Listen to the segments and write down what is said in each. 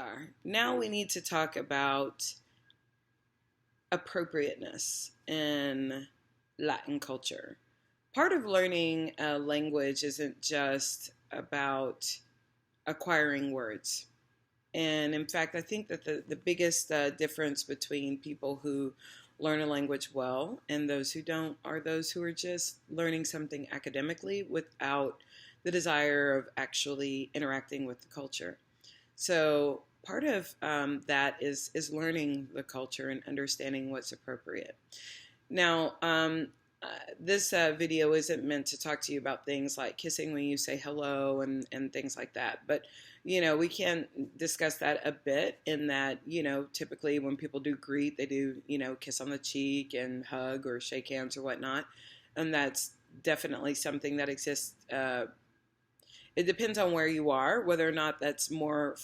are. Now we need to talk about appropriateness in Latin culture. Part of learning a language isn't just about acquiring words. And in fact, I think that the biggest difference between people who learn a language well and those who don't are those who are just learning something academically without the desire of actually interacting with the culture. So part of that is learning the culture and understanding what's appropriate. Now, this video isn't meant to talk to you about things like kissing when you say hello and things like that. But, we can discuss that a bit in that, typically when people do greet, they do, kiss on the cheek and hug or shake hands or whatnot. And that's definitely something that exists. It depends on where you are, whether or not that's more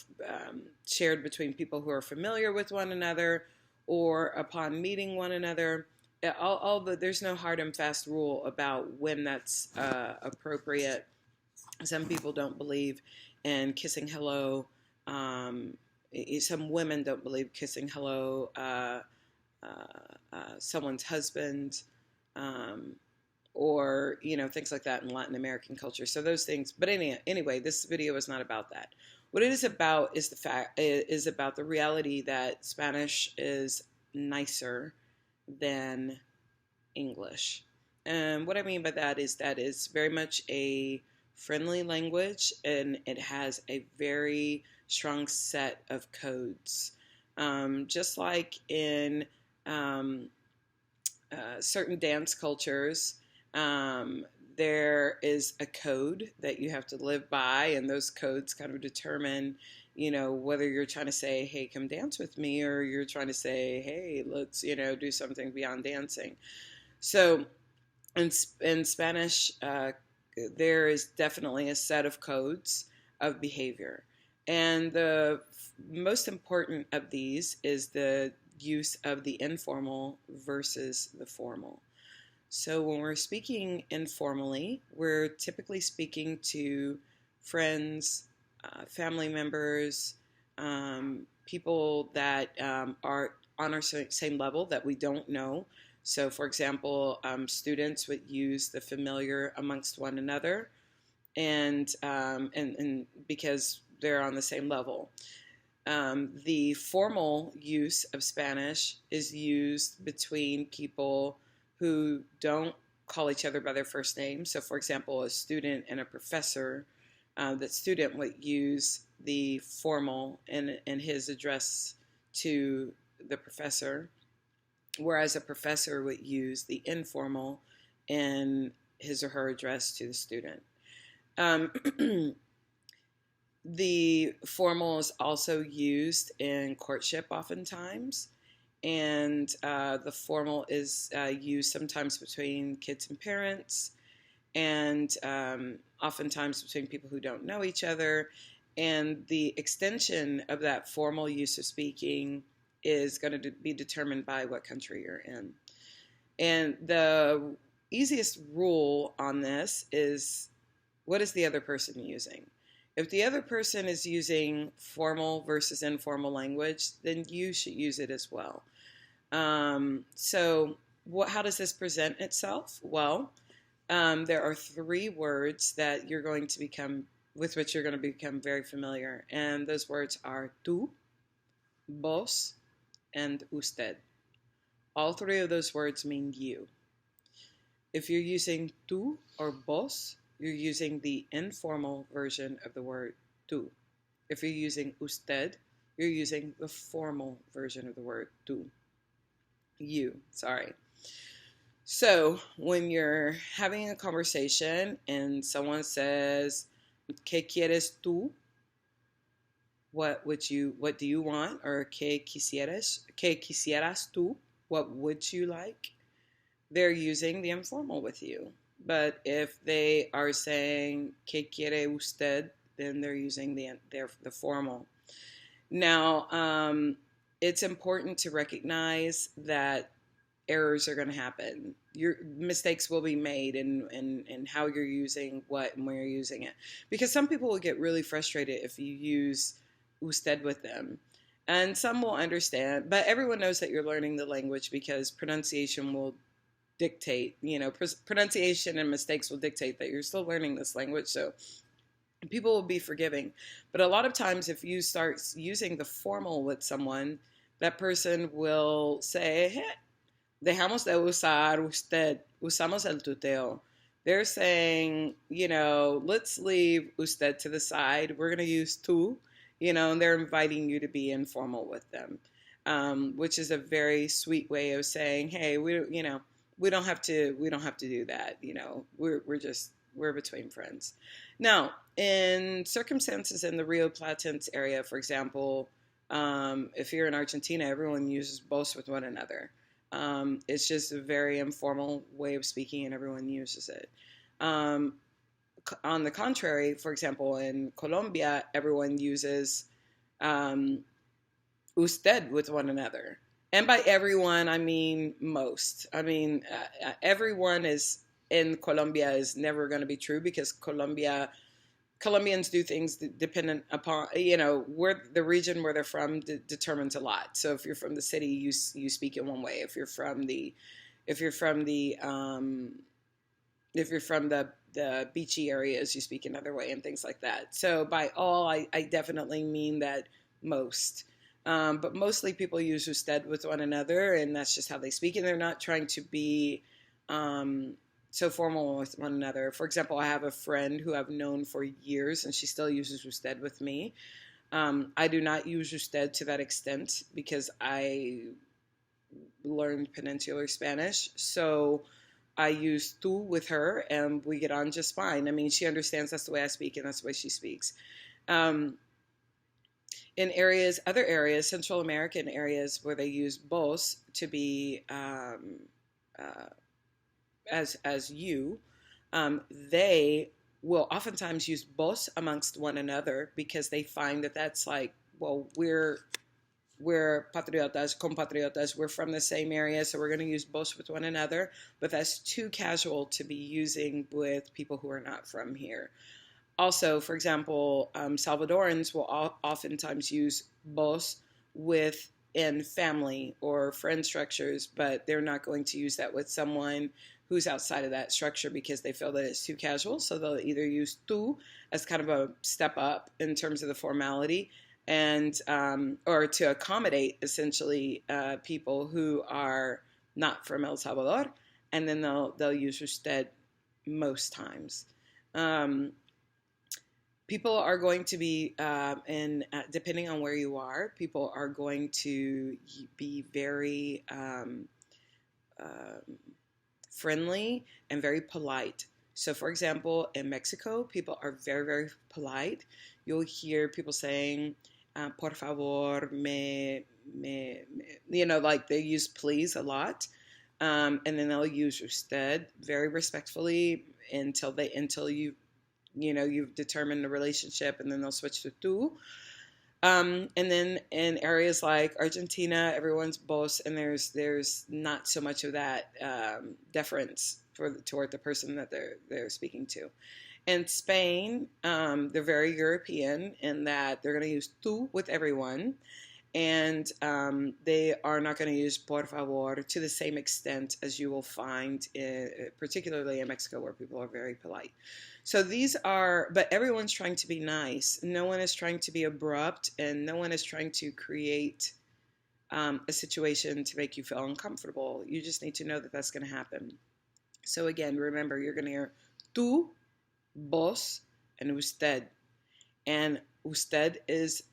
shared between people who are familiar with one another or upon meeting one another. There's no hard and fast rule about when that's appropriate. Some people don't believe in kissing hello. Some women don't believe kissing hello someone's husband. Or things like that in Latin American culture. So those things. But anyway, this video is not about that. What it is about is about the reality that Spanish is nicer than English. And what I mean by that is it's very much a friendly language, and it has a very strong set of codes. Just like in certain dance cultures, there is a code that you have to live by, and those codes kind of determine, whether you're trying to say, hey, come dance with me, or you're trying to say, hey, let's, do something beyond dancing. So in Spanish, there is definitely a set of codes of behavior. And the most important of these is the use of the informal versus the formal. So when we're speaking informally, we're typically speaking to friends, family members, people that are on our same level that we don't know. So for example, students would use the familiar amongst one another, and because they're on the same level. The formal use of Spanish is used between people who don't call each other by their first name. So for example, a student and a professor, that student would use the formal in his address to the professor, whereas a professor would use the informal in his or her address to the student. The formal is also used in courtship oftentimes. And the formal is used sometimes between kids and parents, and oftentimes between people who don't know each other. And the extension of that formal use of speaking is going to be determined by what country you're in. And the easiest rule on this is, what is the other person using? If the other person is using formal versus informal language, then you should use it as well. So how does this present itself? Well, there are 3 words that with which you're going to become very familiar. And those words are tú, vos, and usted. All 3 of those words mean you. If you're using tú or vos, you're using the informal version of the word tú. If you're using usted, you're using the formal version of the word tú. You, sorry. So when you're having a conversation and someone says, ¿Qué quieres tú? What do you want? Or ¿Qué quisieras tú? What would you like? They're using the informal with you. But if they are saying ¿Qué quiere usted?, then they're using the formal. Now, it's important to recognize that errors are going to happen. Your mistakes will be made in how you're using what and where you're using it. Because some people will get really frustrated if you use usted with them. And some will understand, but everyone knows that you're learning the language because pronunciation will dictate, pronunciation and mistakes will dictate that you're still learning this language. So people will be forgiving. But a lot of times, if you start using the formal with someone, that person will say, hey, dejamos de usar usted, usamos el tuteo. They're saying, let's leave usted to the side. We're going to use tú, and they're inviting you to be informal with them, which is a very sweet way of saying, hey, we don't have to do that. We're between friends. Now, in circumstances in the Rio Platense area, for example, if you're in Argentina, everyone uses vos with one another. It's just a very informal way of speaking, and everyone uses it. On the contrary, for example, in Colombia, everyone uses usted with one another. And by everyone, I mean most. Everyone is in Colombia is never going to be true because Colombians do things dependent upon, where the region where they're from determines a lot. So if you're from the city, you speak in one way. If you're from the beachy areas, you speak another way, and things like that. So by all, I definitely mean that most. But mostly people use usted with one another, and that's just how they speak, and they're not trying to be so formal with one another. For example, I have a friend who I've known for years, and she still uses usted with me. I do not use usted to that extent because I learned Peninsular Spanish, so I use tú with her, and we get on just fine. She understands that's the way I speak, and that's the way she speaks. In other areas, Central American areas where they use vos to be as you, they will oftentimes use vos amongst one another because they find that that's like, well, we're patriotas, compatriotas, we're from the same area, so we're going to use vos with one another, but that's too casual to be using with people who are not from here. Also, for example, Salvadorans will oftentimes use vos within family or friend structures, but they're not going to use that with someone who's outside of that structure because they feel that it's too casual. So they'll either use tú as kind of a step up in terms of the formality, and or to accommodate essentially people who are not from El Salvador, and then they'll use usted most times. People are going to be, depending on where you are, people are going to be very friendly and very polite. So, for example, in Mexico, people are very, very polite. You'll hear people saying, por favor, like they use please a lot. And then they'll use usted very respectfully until you've determined the relationship, and then they'll switch to tú. And then in areas like Argentina, everyone's vos, and there's not so much of that deference toward the person that they're speaking to. In Spain, they're very European in that they're going to use tú with everyone, and they are not going to use por favor to the same extent as you will find, particularly in Mexico, where people are very polite. So but everyone's trying to be nice. No one is trying to be abrupt, and no one is trying to create a situation to make you feel uncomfortable. You just need to know that that's going to happen. So again, remember, you're going to hear tú, vos, and usted. And usted is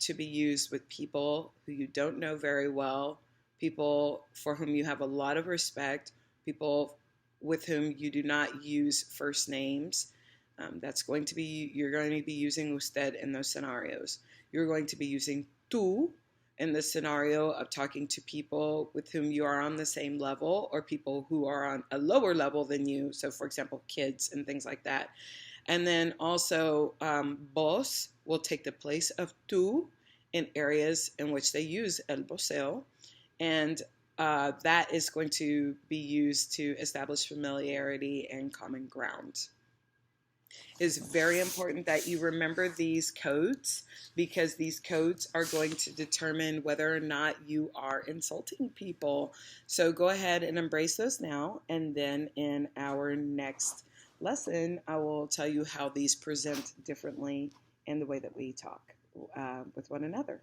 to be used with people who you don't know very well, people for whom you have a lot of respect, people with whom you do not use first names. You're going to be using usted in those scenarios. You're going to be using tú in the scenario of talking to people with whom you are on the same level or people who are on a lower level than you. So, for example, kids and things like that. And then also vos will take the place of tú in areas in which they use el voceo. And that is going to be used to establish familiarity and common ground. It's very important that you remember these codes because these codes are going to determine whether or not you are insulting people. So go ahead and embrace those now. And then in our next lesson, I will tell you how these present differently in the way that we talk with one another.